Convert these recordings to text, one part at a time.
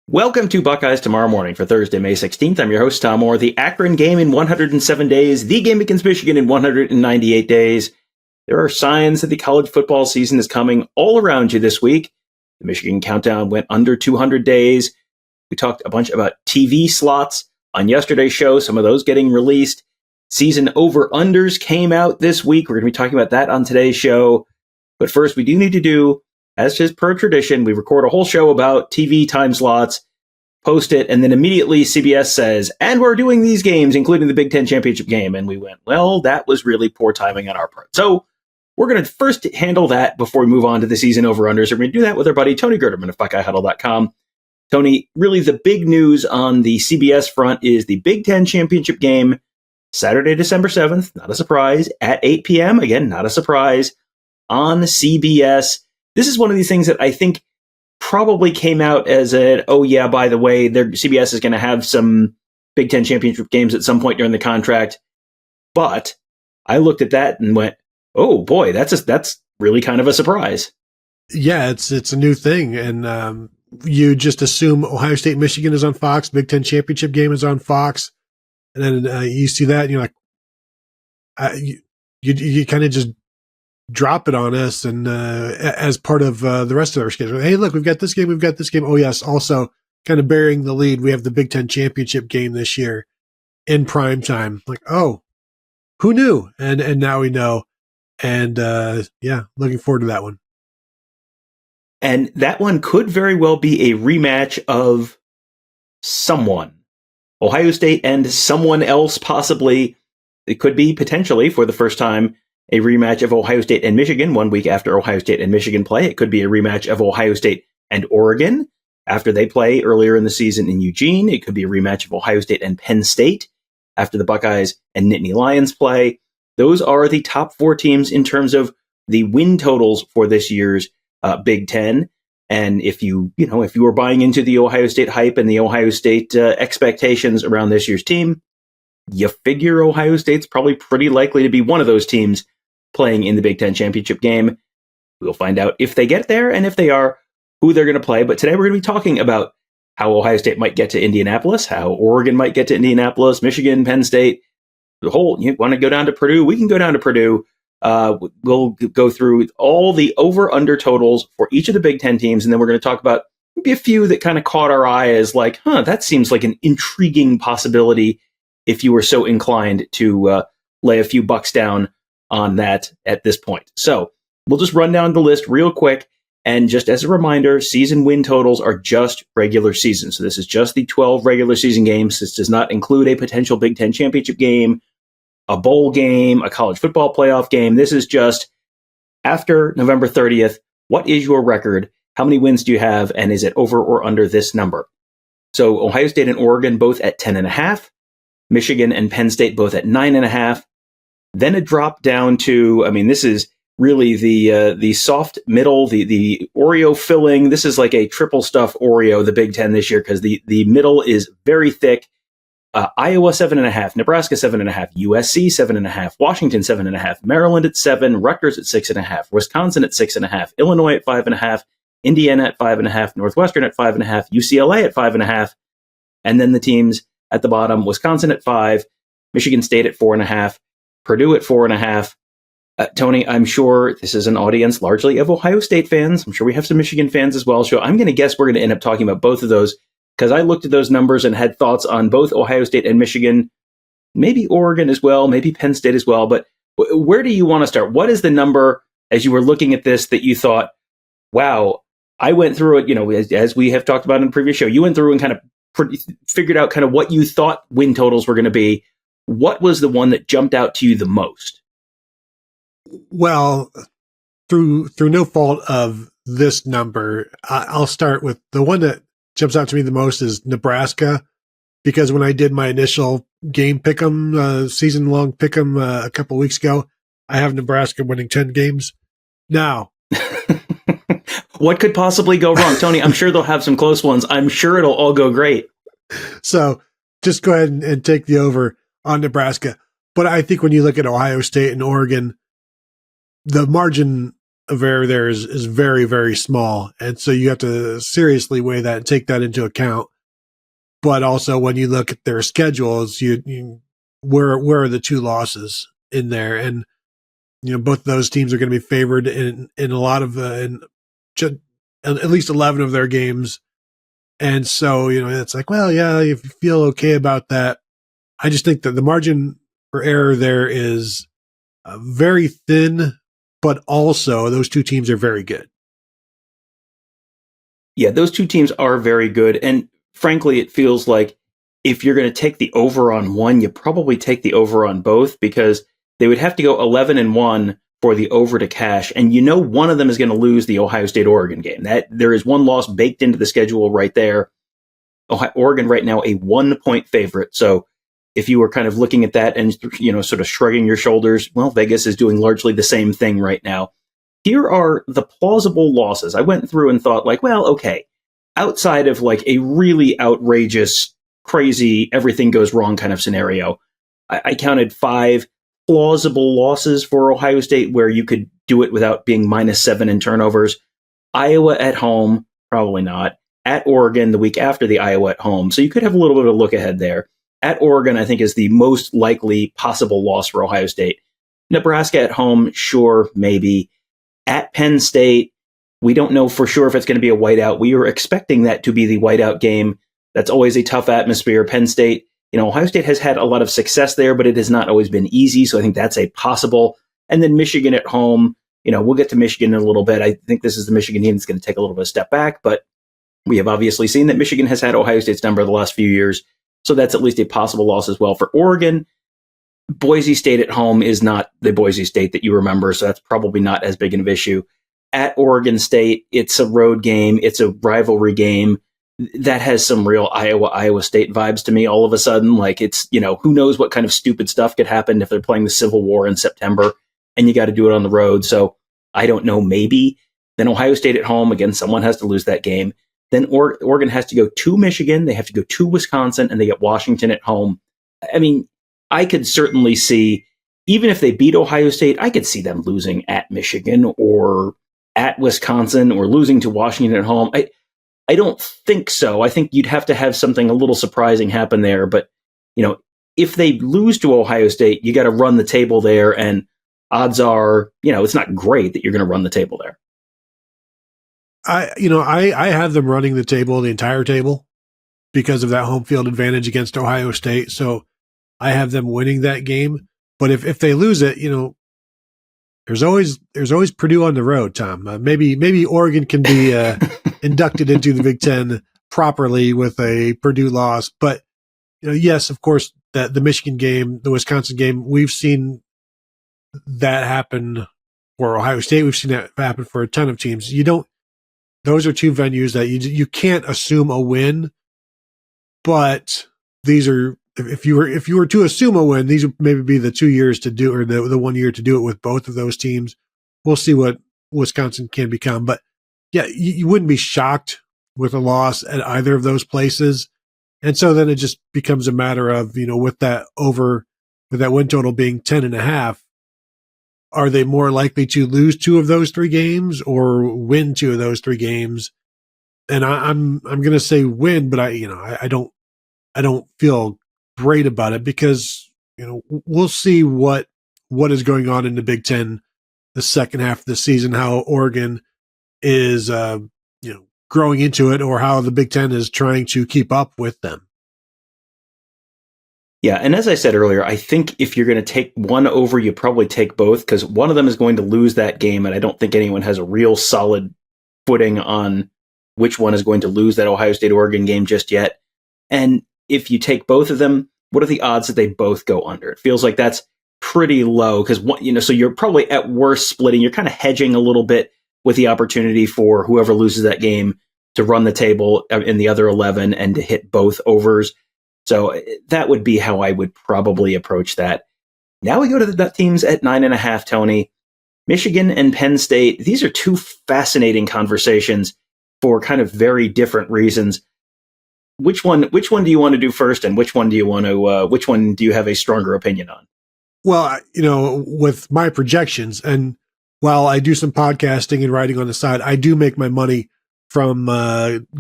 Welcome to Buckeyes Tomorrow Morning for Thursday, May 16th. I'm your host, Tom Orr. The Akron game in 107 days, the game against Michigan in 198 days. There are signs that the college football season is coming all around you this week. The Michigan countdown went under 200 days. We talked a bunch about TV slots on yesterday's show, some of those getting released. Season over-unders came out this week. We're going to be talking about that on today's show. But first, we do need to do, as is per tradition, we record a whole show about TV time slots, post it, and then immediately CBS says, and we're doing these games, including the Big Ten championship game. And we went, well, that was really poor timing on our part. So we're going to first handle that before we move on to the season over-unders. We're going to do that with our buddy Tony Gerdeman of BuckeyeHuddle.com. Tony, really the big news on the CBS front is the Big Ten championship game, Saturday, December 7th, not a surprise, at 8 p.m. Again, not a surprise, on CBS. This is one of these things that I think probably came out as oh yeah, by the way, CBS is going to have some Big Ten championship games at some point during the contract. But I looked at that and went, oh boy, that's really kind of a surprise. Yeah, it's a new thing. And you just assume Ohio State, Michigan is on Fox, Big Ten championship game is on Fox. And then you see that and you're like, you kind of just drop it on us and as part of the rest of our schedule. Hey, look, we've got this game. Oh, yes. Also, kind of bearing the lead, we have the Big Ten championship game this year in prime time. Like, oh, who knew? And now we know. And yeah, looking forward to that one. And that one could very well be a rematch of someone. Ohio State and someone else, possibly. It could be potentially, for the first time, a rematch of Ohio State and Michigan 1 week after Ohio State and Michigan play. It could be a rematch of Ohio State and Oregon after they play earlier in the season in Eugene. It could be a rematch of Ohio State and Penn State after the Buckeyes and Nittany Lions play. Those are the top four teams in terms of the win totals for this year's Big Ten. And if you were buying into the Ohio State hype and the Ohio State expectations around this year's team, you figure Ohio State's probably pretty likely to be one of those teams playing in the Big Ten championship game. We'll find out if they get there, and if they are, who they're going to play. But today we're going to be talking about how Ohio State might get to Indianapolis, how Oregon might get to Indianapolis, Michigan, Penn State, you want to go down to Purdue? We can go down to Purdue. We'll go through all the over-under totals for each of the Big Ten teams, and then we're going to talk about maybe a few that kind of caught our eye as like, that seems like an intriguing possibility if you were so inclined to lay a few bucks down on that at this point. So we'll just run down the list real quick. And just as a reminder, season win totals are just regular season. So this is just the 12 regular season games. This does not include a potential Big Ten championship game, a bowl game, a college football playoff game. This is just after November 30th. What is your record? How many wins do you have? And is it over or under this number? So Ohio State and Oregon both at 10.5. Michigan and Penn State both at 9.5. Then it dropped down to, this is really the soft middle, the Oreo filling. This is like a triple stuff Oreo, the Big Ten this year, because the middle is very thick. Iowa 7.5, Nebraska 7.5, USC 7.5, Washington 7.5, Maryland at 7, Rutgers at 6.5, Wisconsin at 6.5, Illinois at 5.5, Indiana at 5.5, Northwestern at 5.5, UCLA at 5.5, and then the teams at the bottom: Wisconsin at 5, Michigan State at 4.5, Purdue at 4.5. Tony, I'm sure this is an audience largely of Ohio State fans. I'm sure we have some Michigan fans as well. So I'm going to guess we're going to end up talking about both of those, because I looked at those numbers and had thoughts on both Ohio State and Michigan, maybe Oregon as well, maybe Penn State as well. But where do you want to start? What is the number, as you were looking at this, that you thought, wow, I went through it, as we have talked about in the previous show, you went through and kind of figured out kind of what you thought win totals were going to be. What was the one that jumped out to you the most? Well, through no fault of this number, I'll start with the one that jumps out to me the most is Nebraska, because when I did my initial game pick'em, season long pick'em a couple weeks ago, I have Nebraska winning 10 games. Now, what could possibly go wrong, Tony? I'm sure they'll have some close ones. I'm sure it'll all go great. So just go ahead and take the over on Nebraska. But I think when you look at Ohio State and Oregon, the margin of error there is very, very small. And so you have to seriously weigh that and take that into account. But also when you look at their schedules, where are the two losses in there? And, both of those teams are going to be favored in a lot of, at least 11 of their games. And so, it's like, well, yeah, if you feel okay about that, I just think that the margin for error there is very thin, but also those two teams are very good. Yeah, those two teams are very good. And frankly, it feels like if you're going to take the over on one, you probably take the over on both, because they would have to go 11-1 for the over to cash. And one of them is going to lose the Ohio State-Oregon game. That there is one loss baked into the schedule right there. Oregon right now a 1-point favorite. So if you were kind of looking at that and, sort of shrugging your shoulders, well, Vegas is doing largely the same thing right now. Here are the plausible losses. I went through and thought like, well, okay, outside of like a really outrageous, crazy, everything goes wrong kind of scenario, I counted 5 plausible losses for Ohio State where you could do it without being -7 in turnovers. Iowa at home, probably not. At Oregon the week after the Iowa at home. So you could have a little bit of a look ahead there. At Oregon, I think, is the most likely possible loss for Ohio State. Nebraska at home, sure, maybe. At Penn State, we don't know for sure if it's going to be a whiteout. We were expecting that to be the whiteout game. That's always a tough atmosphere. Penn State, Ohio State has had a lot of success there, but it has not always been easy. So I think that's a possible. And then Michigan at home, we'll get to Michigan in a little bit. I think this is the Michigan team that's going to take a little bit of a step back, but we have obviously seen that Michigan has had Ohio State's number the last few years. So that's at least a possible loss as well. For Oregon, Boise State at home is not the Boise State that you remember, so that's probably not as big of an issue. At Oregon State, it's a road game. It's a rivalry game. That has some real Iowa State vibes to me all of a sudden. Like it's, who knows what kind of stupid stuff could happen if they're playing the Civil War in September and you got to do it on the road. So I don't know, maybe. Then Ohio State at home, again, someone has to lose that game. Then Oregon has to go to Michigan. They have to go to Wisconsin, and they get Washington at home. I mean, I could certainly see, even if they beat Ohio State, I could see them losing at Michigan or at Wisconsin or losing to Washington at home. I don't think so. I think you'd have to have something a little surprising happen there. But, if they lose to Ohio State, you got to run the table there. And odds are, it's not great that you're going to run the table there. I have them running the entire table, because of that home field advantage against Ohio State. So I have them winning that game. But if they lose it, there's always Purdue on the road, Tom. Maybe Oregon can be inducted into the Big Ten properly with a Purdue loss. But yes, of course, the Michigan game, the Wisconsin game, we've seen that happen for Ohio State. We've seen that happen for a ton of teams. Those are two venues that you can't assume a win, but these are, if you were to assume a win, these would maybe be the 2 years to do, or the 1 year to do it with both of those teams. We'll see what Wisconsin can become, but yeah, you wouldn't be shocked with a loss at either of those places. And so then it just becomes a matter of, with that win total being 10.5, are they more likely to lose 2 of those 3 games or win 2 of those 3 games? And I'm going to say win, but I don't feel great about it, because we'll see what is going on in the Big Ten the second half of the season, how Oregon is growing into it, or how the Big Ten is trying to keep up with them. Yeah, and as I said earlier, I think if you're going to take one over, you probably take both, because one of them is going to lose that game, and I don't think anyone has a real solid footing on which one is going to lose that Ohio State-Oregon game just yet. And if you take both of them, what are the odds that they both go under? It feels like that's pretty low, because so you're probably at worst splitting. You're kind of hedging a little bit with the opportunity for whoever loses that game to run the table in the other 11 and to hit both overs. So that would be how I would probably approach that. Now we go to the teams at 9.5, Tony. Michigan and Penn State. These are 2 fascinating conversations for kind of very different reasons. Which one do you want to do first, and which one do you have a stronger opinion on? Well, with my projections, and while I do some podcasting and writing on the side, I do make my money from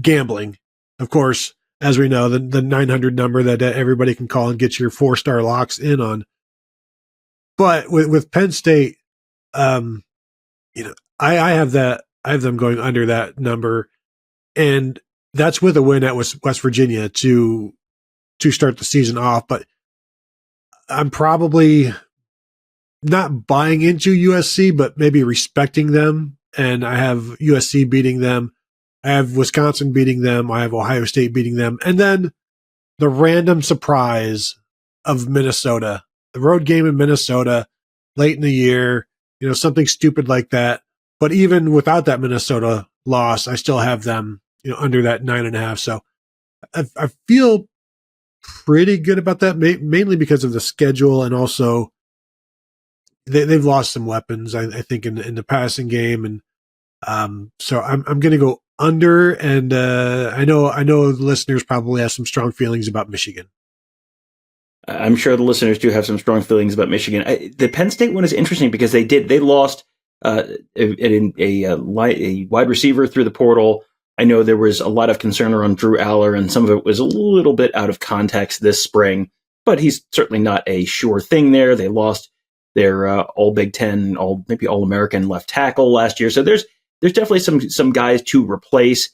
gambling. Of course, as we know, the 900 number that everybody can call and get your 4-star locks in on. But with Penn State, I have them going under that number, and that's with a win at West Virginia to start the season off. But I'm probably not buying into USC, but maybe respecting them. And I have USC beating them. I have Wisconsin beating them. I have Ohio State beating them. And then the random surprise of Minnesota, the road game in Minnesota late in the year, something stupid like that. But even without that Minnesota loss, I still have them, under that 9.5. So I feel pretty good about that, mainly because of the schedule, and also they've lost some weapons, I think, in the passing game, and so I'm going to go under. And I know the listeners probably have some strong feelings about Michigan. I'm sure the listeners do have some strong feelings about Michigan. The Penn State one is interesting because they lost a wide receiver through the portal. I know there was a lot of concern around Drew Aller, and some of it was a little bit out of context this spring, but he's certainly not a sure thing there. They lost their all Big Ten, maybe All American left tackle last year. So there's definitely some guys to replace.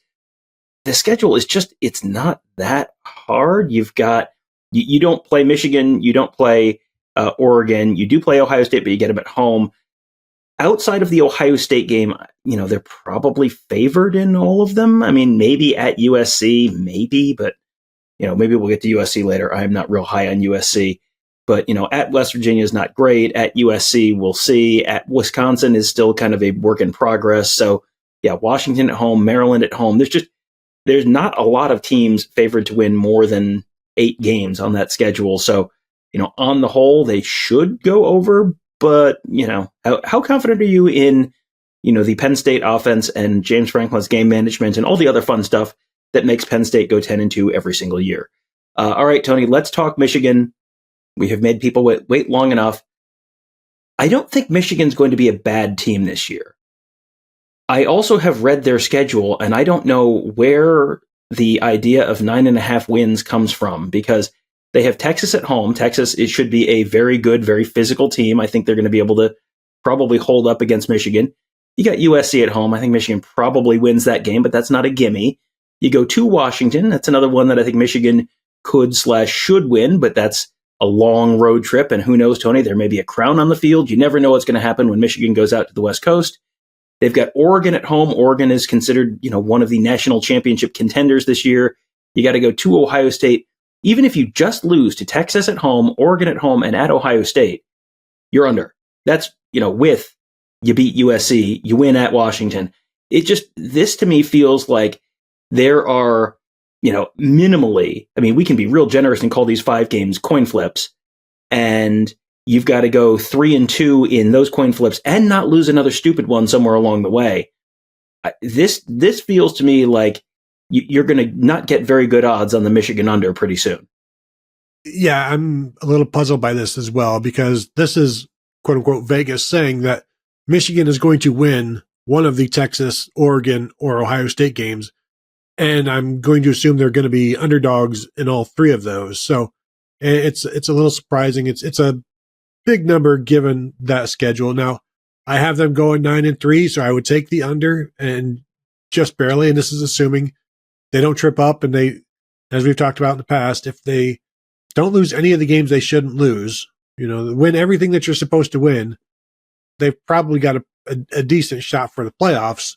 The schedule is it's not that hard. You've got, you don't play Michigan, you don't play Oregon, you do play Ohio State, but you get them at home. Outside of the Ohio State game, they're probably favored in all of them. I mean, maybe at USC, maybe, but, maybe we'll get to USC later. I am not real high on USC. But, at West Virginia is not great. At USC, we'll see. At Wisconsin is still kind of a work in progress. So, yeah, Washington at home, Maryland at home. There's not a lot of teams favored to win more than 8 games on that schedule. So, on the whole, they should go over. But, how confident are you in, the Penn State offense and James Franklin's game management and all the other fun stuff that makes Penn State go 10-2 every single year? All right, Tony, let's talk Michigan. We have made people wait long enough. I don't think Michigan's going to be a bad team this year. I also have read their schedule, and I don't know where the idea of 9.5 wins comes from, because they have Texas at home. Texas, it should be a very good, very physical team. I think they're going to be able to probably hold up against Michigan. You got USC at home. I think Michigan probably wins that game, but that's not a gimme. You go to Washington. That's another one that I think Michigan could/should win, but that's a long road trip, and who knows, Tony, there may be a crown on the field. You never know what's going to happen when Michigan goes out to the West Coast. They've got Oregon at home. Oregon is considered, one of the national championship contenders this year. You got to go to Ohio State. Even if you just lose to Texas at home, Oregon at home, and at Ohio State, you're under. That's, with you beat USC, you win at Washington. This to me feels like there are, minimally, I mean, we can be real generous and call these 5 games coin flips, and you've got to go 3-2 in those coin flips and not lose another stupid one somewhere along the way. This feels to me like you're going to not get very good odds on the Michigan under pretty soon. Yeah, I'm a little puzzled by this as well, because this is, quote unquote, Vegas saying that Michigan is going to win one of the Texas, Oregon, or Ohio State games. And I'm going to assume they're going to be underdogs in all 3 of those. So it's a little surprising. It's a big number given that schedule. Now, I have them going 9-3, so I would take the under, and just barely. And this is assuming they don't trip up, and they, as we've talked about in the past, if they don't lose any of the games they shouldn't lose, win everything that you're supposed to win, they've probably got a decent shot for the playoffs.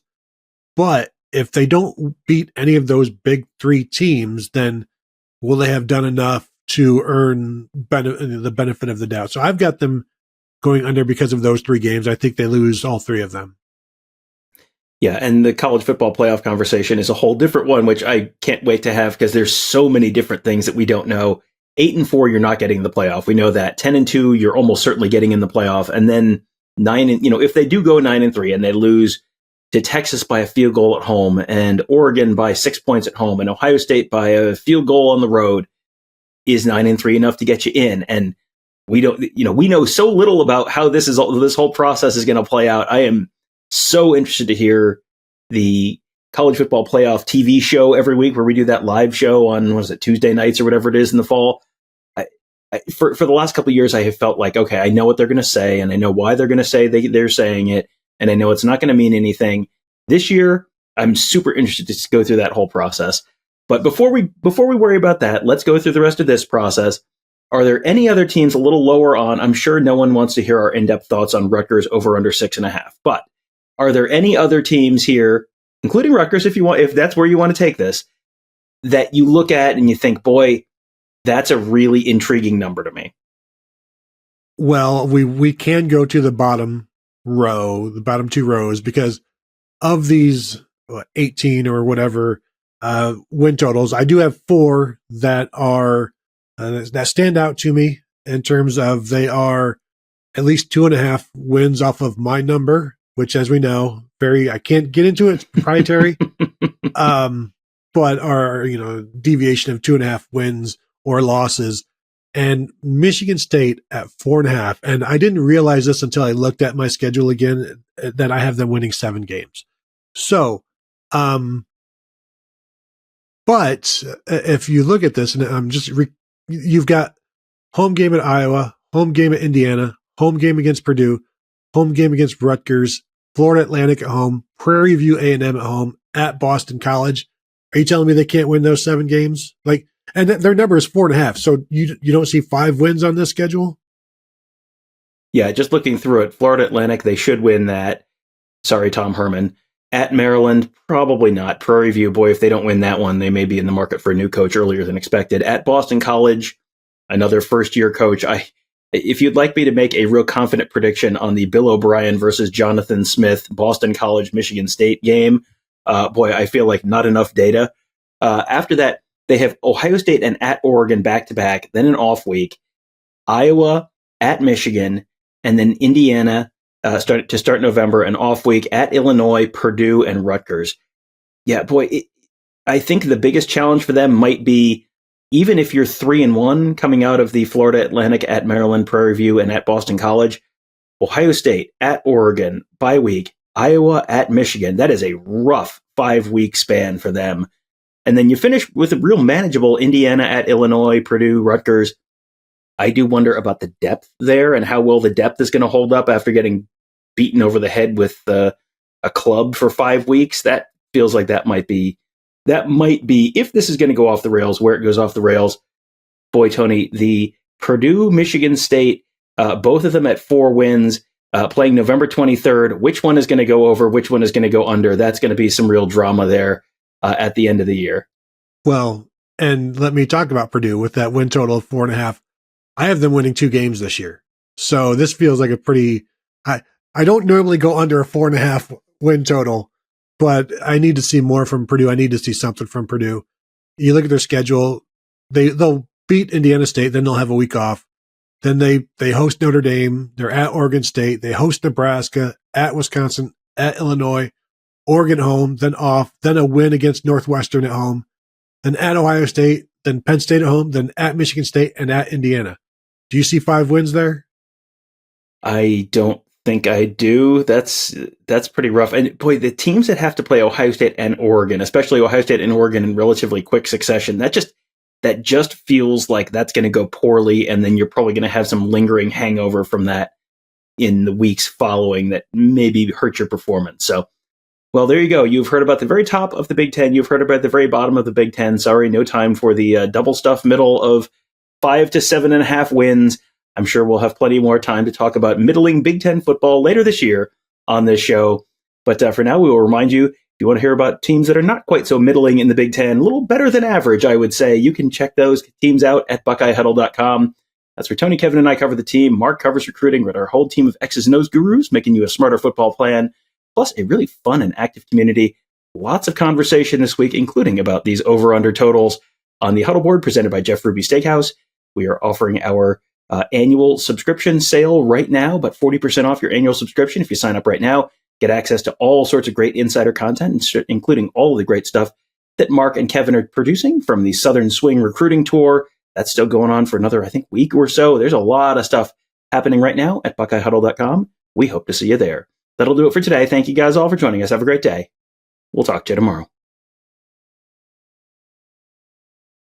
But if they don't beat any of those big 3 teams, then will they have done enough to earn the benefit of the doubt? So I've got them going under because of those 3 games. I think they lose all 3 of them. Yeah, and the college football playoff conversation is a whole different one, which I can't wait to have, because there's so many different things that we don't know. 8-4, you're not getting in the playoff. We know that. 10-2, you're almost certainly getting in the playoff. And then 9, if they do go 9-3 and they lose to Texas by a field goal at home, and Oregon by 6 points at home, and Ohio State by a field goal on the road, is 9-3 enough to get you in? And we don't, we know so little about how this whole process is going to play out. I am so interested to hear the college football playoff TV show every week where we do that live show on, Tuesday nights or whatever it is in the fall. For the last couple of years, I have felt like, okay, I know what they're going to say, and I know why they're going to say they're saying it, and I know it's not going to mean anything. This year, I'm super interested to go through that whole process. But before we worry about that, let's go through the rest of this process. Are there any other teams a little lower on? I'm sure no one wants to hear our in-depth thoughts on Rutgers over under 6.5. But are there any other teams here, including Rutgers, if that's where you want to take this, that you look at and you think, boy, that's a really intriguing number to me? Well, we can go to the bottom row, the bottom two rows, because of these 18 or whatever win totals, I do have 4 that are that stand out to me in terms of they are at least 2.5 wins off of my number, which, as we know, I can't get into it, it's proprietary, but are deviation of 2.5 wins or losses. And Michigan State at 4.5. And I didn't realize this until I looked at my schedule again, that I have them winning 7 games. So, but if you look at this, and I'm just, you've got home game at Iowa, home game at Indiana, home game against Purdue, home game against Rutgers, Florida Atlantic at home, Prairie View A&M at home, at Boston College. Are you telling me they can't win those 7 games? And their number is 4.5. So you don't see 5 wins on this schedule? Yeah, just looking through it, Florida Atlantic, they should win that. Sorry, Tom Herman. At Maryland, probably not. Prairie View, boy, if they don't win that one, they may be in the market for a new coach earlier than expected. At Boston College, another first-year coach. If you'd like me to make a real confident prediction on the Bill O'Brien versus Jonathan Smith Boston College Michigan State game, boy, I feel like not enough data. After that, they have Ohio State and at Oregon back-to-back, then an off week, Iowa, at Michigan, and then Indiana start November, an off week at Illinois, Purdue, and Rutgers. Yeah, boy, I think the biggest challenge for them might be, even if you're 3-1 coming out of the Florida Atlantic, at Maryland, Prairie View, and at Boston College, Ohio State, at Oregon, bye week, Iowa, at Michigan. That is a rough 5-week span for them. And then you finish with a real manageable Indiana, at Illinois, Purdue, Rutgers. I do wonder about the depth there and how well the depth is going to hold up after getting beaten over the head with a club for 5 weeks. That feels like that might be, if this is going to go off the rails, where it goes off the rails. Boy, Tony, the Purdue, Michigan State, both of them at 4 wins, playing November 23rd. Which one is going to go over? Which one is going to go under? That's going to be some real drama there at the end of the year. Well, and let me talk about Purdue with that win total of 4.5. I have them winning 2 games this year. So this feels like a pretty, I don't normally go under a 4.5 win total, but I need to see more from Purdue. I need to see something from Purdue. You look at their schedule, they'll beat Indiana State, then they'll have a week off. Then they host Notre Dame, they're at Oregon State, they host Nebraska, at Wisconsin, at Illinois, Oregon home, then off, then a win against Northwestern at home, then at Ohio State, then Penn State at home, then at Michigan State, and at Indiana. Do you see 5 wins there? I don't think I do. That's pretty rough. And boy, the teams that have to play Ohio State and Oregon, especially Ohio State and Oregon in relatively quick succession, that just feels like that's going to go poorly, and then you're probably going to have some lingering hangover from that in the weeks following that maybe hurt your performance. So, well, there you go. You've heard about the very top of the Big Ten. You've heard about the very bottom of the Big Ten. Sorry, no time for the double stuff middle of 5 to 7.5 wins. I'm sure we'll have plenty more time to talk about middling Big Ten football later this year on this show. But for now, we will remind you, if you want to hear about teams that are not quite so middling in the Big Ten, a little better than average, I would say, you can check those teams out at BuckeyeHuddle.com. That's where Tony, Kevin, and I cover the team. Mark covers recruiting with our whole team of X's and O's gurus, making you a smarter football plan, plus a really fun and active community. Lots of conversation this week, including about these over-under totals on the Huddle Board presented by Jeff Ruby Steakhouse. We are offering our annual subscription sale right now, but 40% off your annual subscription if you sign up right now. Get access to all sorts of great insider content, including all of the great stuff that Mark and Kevin are producing, from the Southern Swing Recruiting Tour That's still going on for another, I think, week or so. There's a lot of stuff happening right now at BuckeyeHuddle.com. We hope to see you there. That'll do it for today. Thank you guys all for joining us. Have a great day. We'll talk to you tomorrow.